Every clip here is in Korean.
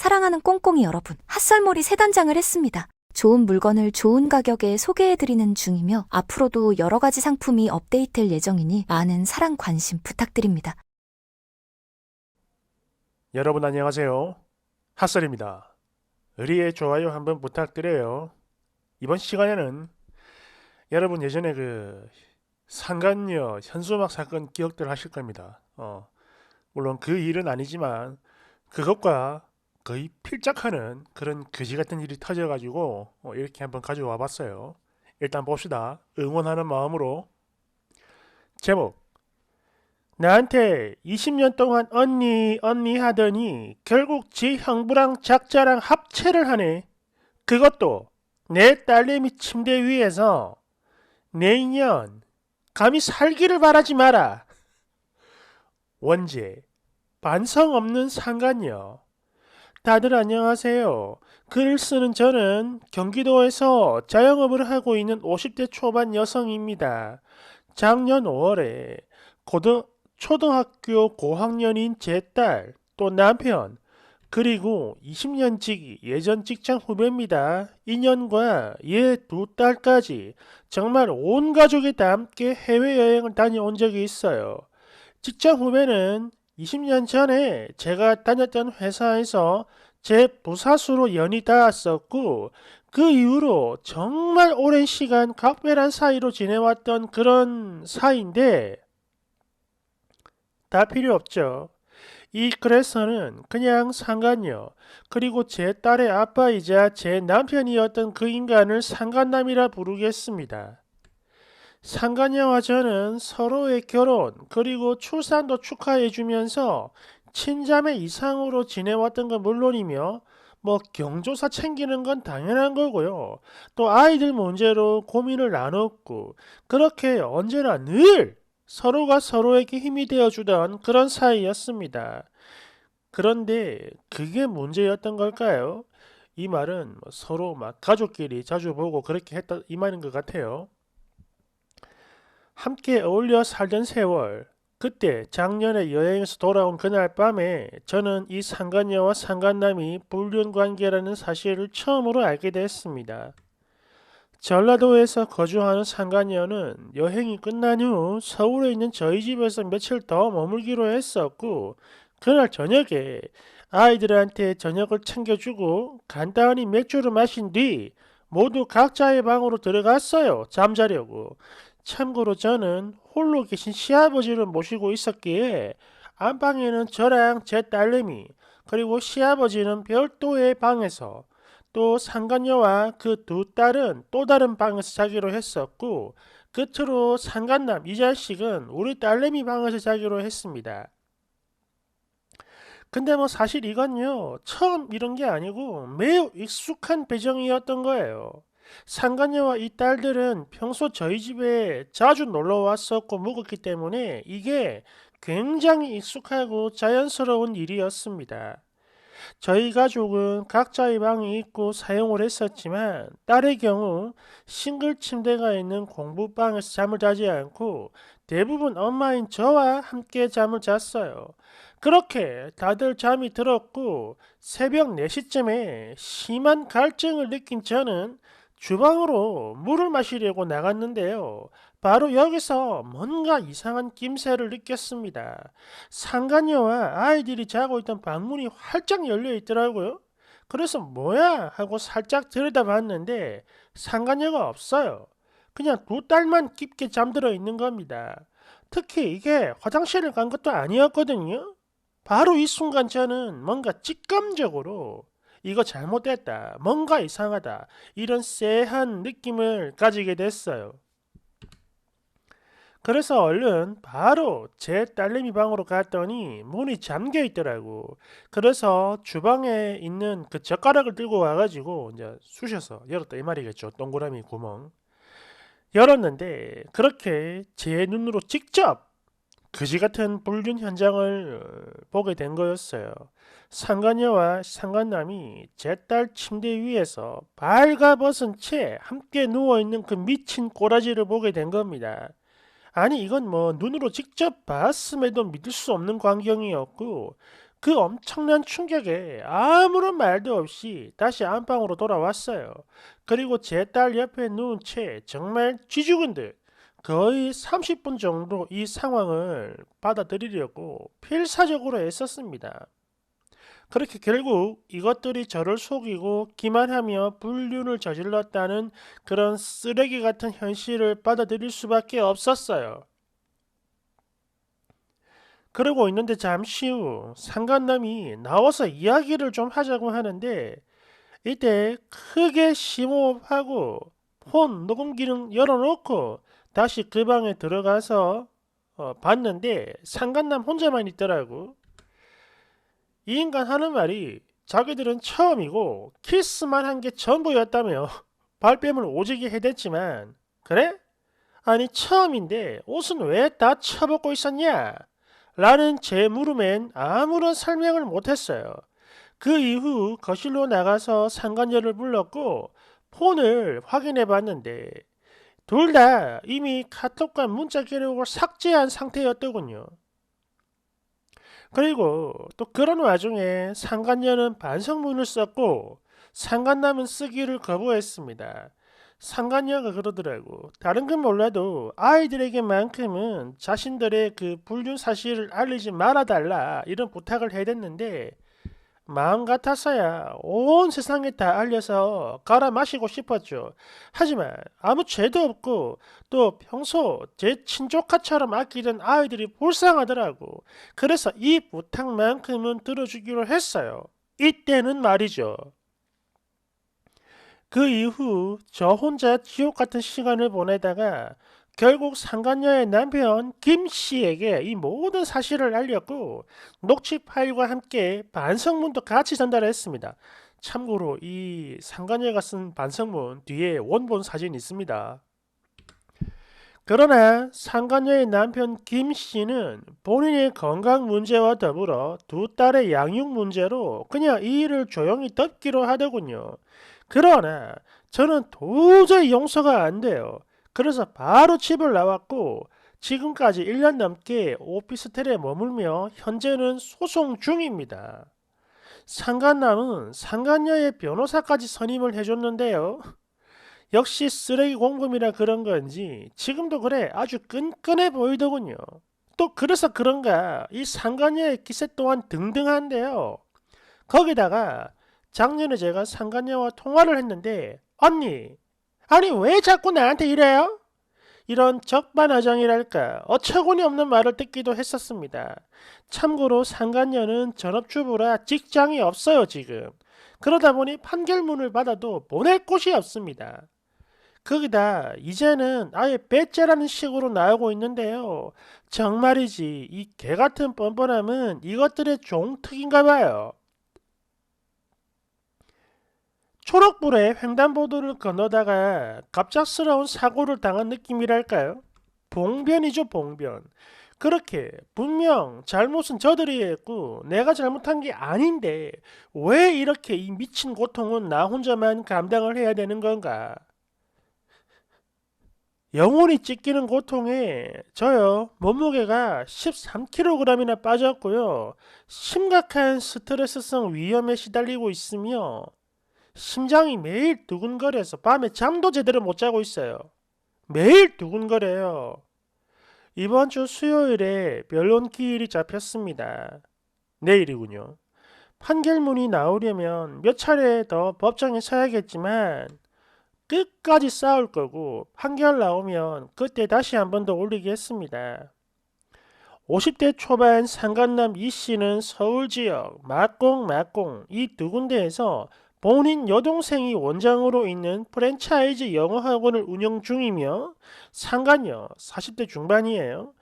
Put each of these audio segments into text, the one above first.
사랑하는 꽁꽁이 여러분, 핫설몰이 새 단장을 했습니다. 좋은 물건을 좋은 가격에 소개해드리는 중이며 앞으로도 여러 가지 상품이 업데이트될 예정이니 많은 사랑 관심 부탁드립니다. 여러분 안녕하세요. 핫설입니다. 의리의 좋아요 한번 부탁드려요. 이번 시간에는 여러분 예전에 그 상간녀 현수막 사건 기억들 하실 겁니다. 물론 그 일은 아니지만 그것과 거의 필적하는 그런 거지 같은 일이 터져가지고 이렇게 한번 가져와 봤어요. 일단 봅시다. 응원하는 마음으로. 제목: 나한테 20년 동안 언니 하더니 결국 지 형부랑 작자랑 합체를 하네. 그것도 내 딸내미 침대 위에서. 내 인연 감히 살기를 바라지 마라. 원제: 반성 없는 상간녀. 다들 안녕하세요. 글을 쓰는 저는 경기도에서 자영업을 하고 있는 50대 초반 여성입니다. 작년 5월에 초등학교 고학년인 제 딸, 또 남편, 그리고 20년 지기 예전 직장 후배입니다. 인연과 얘 두 딸까지 정말 온 가족이 다 함께 해외여행을 다녀온 적이 있어요. 직장 후배는 20년 전에 제가 다녔던 회사에서 제 부사수로 연이 닿았었고, 그 이후로 정말 오랜 시간 각별한 사이로 지내왔던 그런 사이인데 다 필요 없죠. 이 글에서는 그냥 상간녀, 그리고 제 딸의 아빠이자 제 남편이었던 그 인간을 상간남이라 부르겠습니다. 상간녀와 저는 서로의 결혼 그리고 출산도 축하해주면서 친자매 이상으로 지내왔던 건 물론이며 경조사 챙기는 건 당연한 거고요. 또 아이들 문제로 고민을 나눴고 그렇게 언제나 늘 서로가 서로에게 힘이 되어주던 그런 사이였습니다. 그런데 그게 문제였던 걸까요? 이 말은 서로 가족끼리 자주 보고 그렇게 했다 이 말인 것 같아요. 함께 어울려 살던 세월, 그때 작년에 여행에서 돌아온 그날 밤에 저는 이 상간녀와 상간남이 불륜 관계라는 사실을 처음으로 알게 됐습니다. 전라도에서 거주하는 상간녀는 여행이 끝난 후 서울에 있는 저희 집에서 며칠 더 머물기로 했었고, 그날 저녁에 아이들한테 저녁을 챙겨주고 간단히 맥주를 마신 뒤 모두 각자의 방으로 들어갔어요. 잠자려고. 참고로 저는 홀로 계신 시아버지를 모시고 있었기에 안방에는 저랑 제 딸내미, 그리고 시아버지는 별도의 방에서, 또 상간녀와 그 두 딸은 또 다른 방에서 자기로 했었고, 끝으로 상간남 이 자식은 우리 딸내미 방에서 자기로 했습니다. 근데 사실 이건요, 처음 이런 게 아니고 매우 익숙한 배정이었던 거예요. 상간녀와 이 딸들은 평소 저희 집에 자주 놀러 왔었고 묵었기 때문에 이게 굉장히 익숙하고 자연스러운 일이었습니다. 저희 가족은 각자의 방이 있고 사용을 했었지만 딸의 경우 싱글 침대가 있는 공부방에서 잠을 자지 않고 대부분 엄마인 저와 함께 잠을 잤어요. 그렇게 다들 잠이 들었고 새벽 4시쯤에 심한 갈증을 느낀 저는 주방으로 물을 마시려고 나갔는데요. 바로 여기서 뭔가 이상한 낌새를 느꼈습니다. 상간녀와 아이들이 자고 있던 방문이 활짝 열려 있더라고요. 그래서 뭐야 하고 살짝 들여다봤는데 상간녀가 없어요. 그냥 두 딸만 깊게 잠들어 있는 겁니다. 특히 이게 화장실을 간 것도 아니었거든요. 바로 이 순간 저는 뭔가 직감적으로 이거 잘못됐다, 뭔가 이상하다, 이런 쎄한 느낌을 가지게 됐어요. 그래서 얼른 바로 제 딸내미 방으로 갔더니 문이 잠겨 있더라고. 그래서 주방에 있는 그 젓가락을 들고 와가지고 이제 쑤셔서 열었다 이 말이겠죠. 동그라미 구멍 열었는데 그렇게 제 눈으로 직접 그지 같은 불륜 현장을 보게 된 거였어요. 상간녀와 상간남이 제 딸 침대 위에서 발가벗은 채 함께 누워있는 그 미친 꼬라지를 보게 된 겁니다. 아니 이건 눈으로 직접 봤음에도 믿을 수 없는 광경이었고, 그 엄청난 충격에 아무런 말도 없이 다시 안방으로 돌아왔어요. 그리고 제 딸 옆에 누운 채 정말 쥐죽은 듯 거의 30분 정도 이 상황을 받아들이려고 필사적으로 애썼습니다. 그렇게 결국 이것들이 저를 속이고 기만하며 불륜을 저질렀다는 그런 쓰레기 같은 현실을 받아들일 수밖에 없었어요. 그러고 있는데 잠시 후 상간남이 나와서 이야기를 좀 하자고 하는데 이때 크게 심호흡하고 폰 녹음 기능 열어놓고 다시 그 방에 들어가서 봤는데 상간남 혼자만 있더라고. 이 인간 하는 말이 자기들은 처음이고 키스만 한 게 전부였다며 발뺌을 오지게 해댔지만 그래? 아니 처음인데 옷은 왜 다 쳐벗고 있었냐? 라는 제 물음엔 아무런 설명을 못했어요. 그 이후 거실로 나가서 상간녀를 불렀고 폰을 확인해 봤는데 둘 다 이미 카톡과 문자 기록을 삭제한 상태였더군요. 그리고 또 그런 와중에 상간녀는 반성문을 썼고 상간남은 쓰기를 거부했습니다. 상간녀가 그러더라고. 다른 건 몰라도 아이들에게만큼은 자신들의 그 불륜 사실을 알리지 말아달라 이런 부탁을 해댔는데 마음 같아서야 온 세상에 다 알려서 갈아 마시고 싶었죠. 하지만 아무 죄도 없고 또 평소 제 친조카처럼 아끼던 아이들이 불쌍하더라고. 그래서 이 부탁만큼은 들어주기로 했어요. 이때는 말이죠. 그 이후 저 혼자 지옥 같은 시간을 보내다가 결국 상간녀의 남편 김 씨에게 이 모든 사실을 알렸고 녹취 파일과 함께 반성문도 같이 전달했습니다. 참고로 이 상간녀가 쓴 반성문 뒤에 원본 사진이 있습니다. 그러나 상간녀의 남편 김 씨는 본인의 건강 문제와 더불어 두 딸의 양육 문제로 그냥 이 일을 조용히 덮기로 하더군요. 그러나 저는 도저히 용서가 안 돼요. 그래서 바로 집을 나왔고 지금까지 1년 넘게 오피스텔에 머물며 현재는 소송 중입니다. 상간남은 상간녀의 변호사까지 선임을 해줬는데요. 역시 쓰레기 공범이라 그런 건지 지금도 그래 아주 끈끈해 보이더군요. 또 그래서 그런가 이 상간녀의 기세 또한 등등한데요. 거기다가 작년에 제가 상간녀와 통화를 했는데 언니 아니 왜 자꾸 나한테 이래요? 이런 적반하장이랄까 어처구니 없는 말을 듣기도 했었습니다. 참고로 상간녀는 전업주부라 직장이 없어요 지금. 그러다 보니 판결문을 받아도 보낼 곳이 없습니다. 거기다 이제는 아예 배째라는 식으로 나오고 있는데요. 정말이지 이 개같은 뻔뻔함은 이것들의 종특인가 봐요. 초록불에 횡단보도를 건너다가 갑작스러운 사고를 당한 느낌이랄까요? 봉변이죠, 봉변. 그렇게 분명 잘못은 저들이 했고 내가 잘못한 게 아닌데 왜 이렇게 이 미친 고통은 나 혼자만 감당을 해야 되는 건가? 영혼이 찢기는 고통에 저요 몸무게가 13kg이나 빠졌고요. 심각한 스트레스성 위염에 시달리고 있으며 심장이 매일 두근거려서 밤에 잠도 제대로 못 자고 있어요. 매일 두근거려요. 이번 주 수요일에 변론 기일이 잡혔습니다. 내일이군요. 판결문이 나오려면 몇 차례 더 법정에 서야겠지만 끝까지 싸울 거고 판결 나오면 그때 다시 한 번 더 올리겠습니다. 50대 초반 상간남 이 씨는 서울 지역 막공 이 두 군데에서 본인 여동생이 원장으로 있는 프랜차이즈 영어 학원을 운영 중이며 상간녀 40대 중반이에요.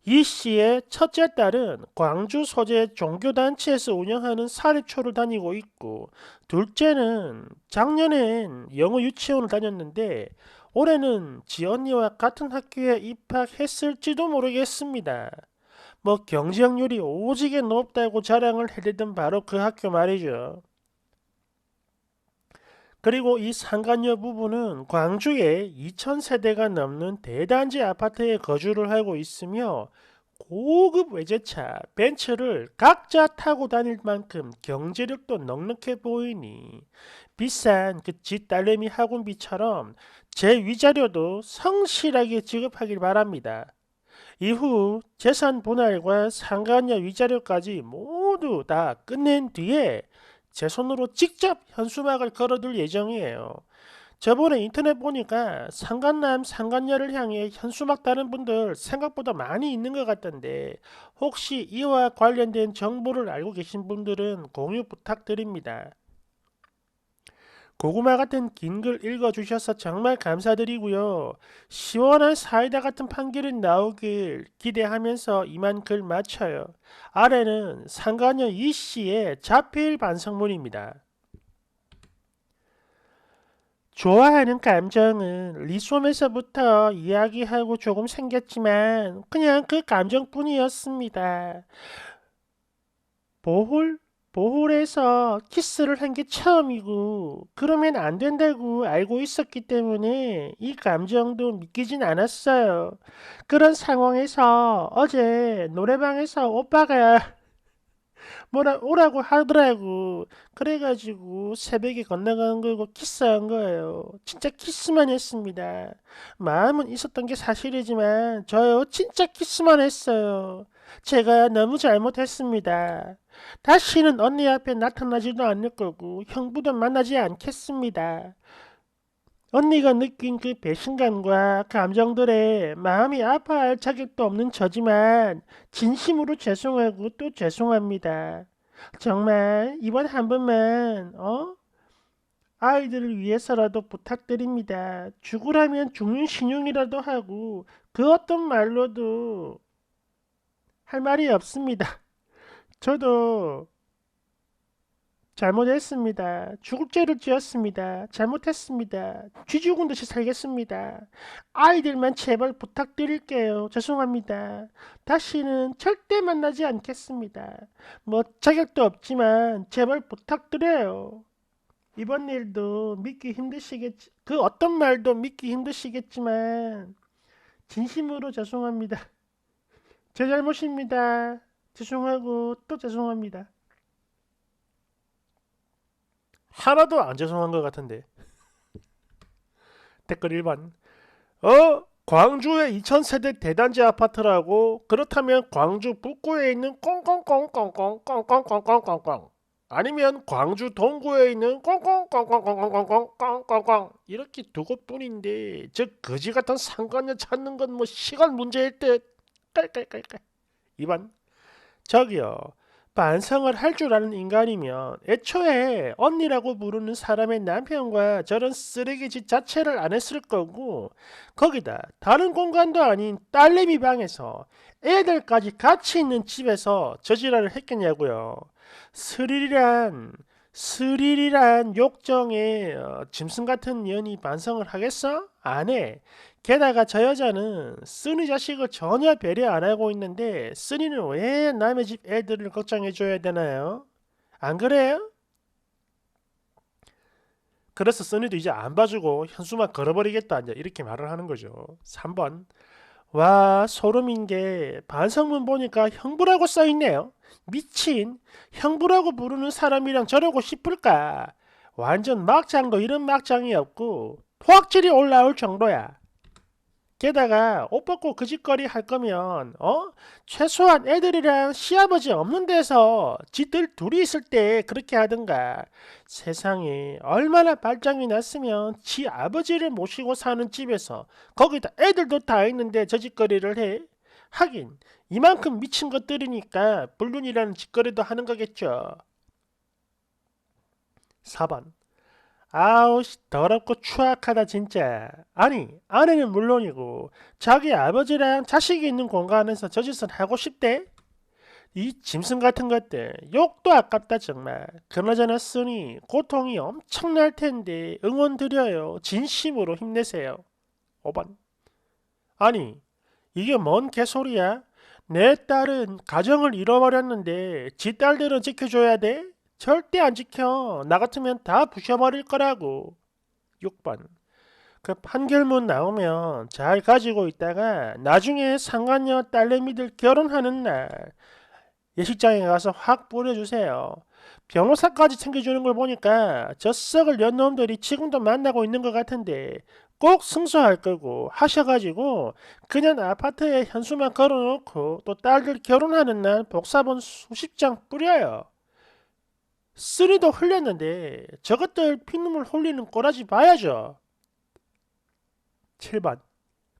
이 씨의 첫째 딸은 광주 소재 종교단체에서 운영하는 사립초를 다니고 있고 둘째는 작년엔 영어 유치원을 다녔는데 올해는 지언니와 같은 학교에 입학했을지도 모르겠습니다. 뭐 경쟁률이 오지게 높다고 자랑을 해대던 바로 그 학교 말이죠. 그리고 이 상간녀 부부는 광주에 2000세대가 넘는 대단지 아파트에 거주를 하고 있으며 고급 외제차 벤츠를 각자 타고 다닐 만큼 경제력도 넉넉해 보이니 비싼 그 지 딸내미 학원비처럼 제 위자료도 성실하게 지급하길 바랍니다. 이후 재산 분할과 상간녀 위자료까지 모두 다 끝낸 뒤에 제 손으로 직접 현수막을 걸어둘 예정이에요. 저번에 인터넷 보니까 상간남, 상간녀를 향해 현수막 다른 분들 생각보다 많이 있는 것 같던데 혹시 이와 관련된 정보를 알고 계신 분들은 공유 부탁드립니다. 고구마 같은 긴 글 읽어주셔서 정말 감사드리고요. 시원한 사이다 같은 판결이 나오길 기대하면서 이만 글 마쳐요. 아래는 상간녀 이씨의 자필 반성문입니다. 좋아하는 감정은 리솜에서부터 이야기하고 조금 생겼지만 그냥 그 감정뿐이었습니다. 보홀에서 키스를 한 게 처음이고 그러면 안 된다고 알고 있었기 때문에 이 감정도 믿기진 않았어요. 그런 상황에서 어제 노래방에서 오빠가 뭐라 오라고 하더라고. 그래가지고 새벽에 건너간 거고 키스한 거예요. 진짜 키스만 했습니다. 마음은 있었던 게 사실이지만 저요 진짜 키스만 했어요. 제가 너무 잘못했습니다. 다시는 언니 앞에 나타나지도 않을 거고 형부도 만나지 않겠습니다. 언니가 느낀 그 배신감과 감정들에 마음이 아파할 자격도 없는 저지만 진심으로 죄송하고 또 죄송합니다. 정말 이번 한 번만 아이들을 위해서라도 부탁드립니다. 죽으라면 죽는 신용이라도 하고 그 어떤 말로도 할 말이 없습니다. 저도 잘못했습니다. 죽을 죄를 지었습니다. 잘못했습니다. 쥐 죽은 듯이 살겠습니다. 아이들만 제발 부탁드릴게요. 죄송합니다. 다시는 절대 만나지 않겠습니다. 뭐 자격도 없지만 제발 부탁드려요. 이번 일도 믿기 힘드시겠지. 그 어떤 말도 믿기 힘드시겠지만 진심으로 죄송합니다. 제 잘못입니다. 죄송하고 또 죄송합니다. 하나도 안 죄송한 것 같은데. 댓글 1번. 광주의 2000세대 대단지 아파트라고? 그렇다면 광주 북구에 있는 꽁꽁꽁꽁꽁꽁꽁꽁꽁꽁꽁 아니면 광주 동구에 있는 꽁꽁꽁꽁꽁꽁꽁꽁꽁꽁 이렇게 두 곳뿐인데 저 거지 같은 상관녀 찾는 건 뭐 시간 문제일 듯. 깔깔깔깔. 2번. 저기요. 반성을 할 줄 아는 인간이면 애초에 언니라고 부르는 사람의 남편과 저런 쓰레기짓 자체를 안 했을 거고 거기다 다른 공간도 아닌 딸내미 방에서 애들까지 같이 있는 집에서 저지랄을 했겠냐고요. 스릴이란 욕정에 짐승 같은 년이 반성을 하겠어? 안 해. 게다가 저 여자는 쓰니 자식을 전혀 배려 안 하고 있는데 쓰니는 왜 남의 집 애들을 걱정해 줘야 되나요? 안 그래요? 그래서 쓰니도 이제 안 봐주고 현수막 걸어버리겠다 이제 이렇게 말을 하는 거죠. 3번. 와 소름인 게 반성문 보니까 형부라고 써있네요. 미친. 형부라고 부르는 사람이랑 저러고 싶을까? 완전 막장도 이런 막장이 없고 토악질이 올라올 정도야. 게다가 옷 벗고 그 짓거리 할 거면 최소한 애들이랑 시아버지 없는 데서 지들 둘이 있을 때 그렇게 하든가. 세상에 얼마나 발장이 났으면 지 아버지를 모시고 사는 집에서 거기다 애들도 다 있는데 저 짓거리를 해. 하긴 이만큼 미친 것들이니까 불륜이라는 짓거리도 하는 거겠죠. 4번. 아우 더럽고 추악하다 진짜. 아니 아내는 물론이고 자기 아버지랑 자식이 있는 공간에서 저 짓을 하고 싶대? 이 짐승 같은 것들 욕도 아깝다 정말. 그나저나 쓰니 고통이 엄청날 텐데 응원 드려요. 진심으로 힘내세요. 5번. 아니 이게 뭔 개소리야? 내 딸은 가정을 잃어버렸는데 지 딸들은 지켜줘야 돼? 절대 안 지켜. 나 같으면 다 부셔버릴 거라고. 6번. 그 판결문 나오면 잘 가지고 있다가 나중에 상간녀 딸내미들 결혼하는 날 예식장에 가서 확 뿌려주세요. 변호사까지 챙겨주는 걸 보니까 저 썩을 연놈들이 지금도 만나고 있는 것 같은데 꼭 승소할 거고 하셔가지고 그냥 아파트에 현수막 걸어놓고 또 딸들 결혼하는 날 복사본 수십 장 뿌려요. 쓰리도 흘렸는데 저것들 피눈물 흘리는 꼬라지 봐야죠. 7번.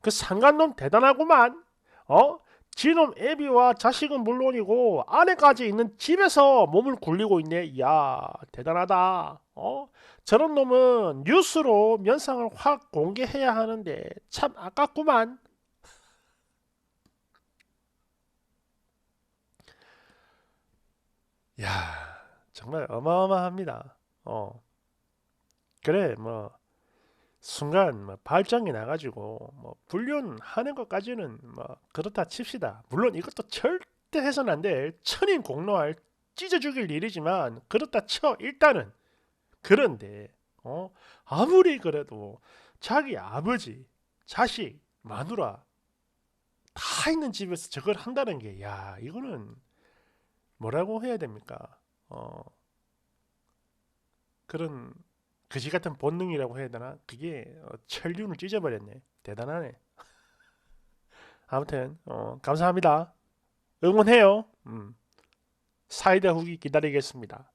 그 상간놈 대단하구만. 어? 지놈 애비와 자식은 물론이고 아내까지 있는 집에서 몸을 굴리고 있네. 이야, 대단하다. 저런 놈은 뉴스로 면상을 확 공개해야 하는데 참 아깝구만. 야, 정말 어마어마합니다. 그래, 뭐 순간 뭐 발정이 나가지고 뭐 불륜하는 것까지는 뭐 그렇다 칩시다. 물론 이것도 절대 해서는 안 될 천인 공노할 찢어 죽일 일이지만 그렇다 쳐 일단은. 그런데 아무리 그래도 자기 아버지, 자식, 마누라 다 있는 집에서 저걸 한다는 게 야 이거는 뭐라고 해야 됩니까? 그런 그지 같은 본능이라고 해야 되나? 그게 천륜을 찢어버렸네. 대단하네. 아무튼 감사합니다. 응원해요. 사이다 후기 기다리겠습니다.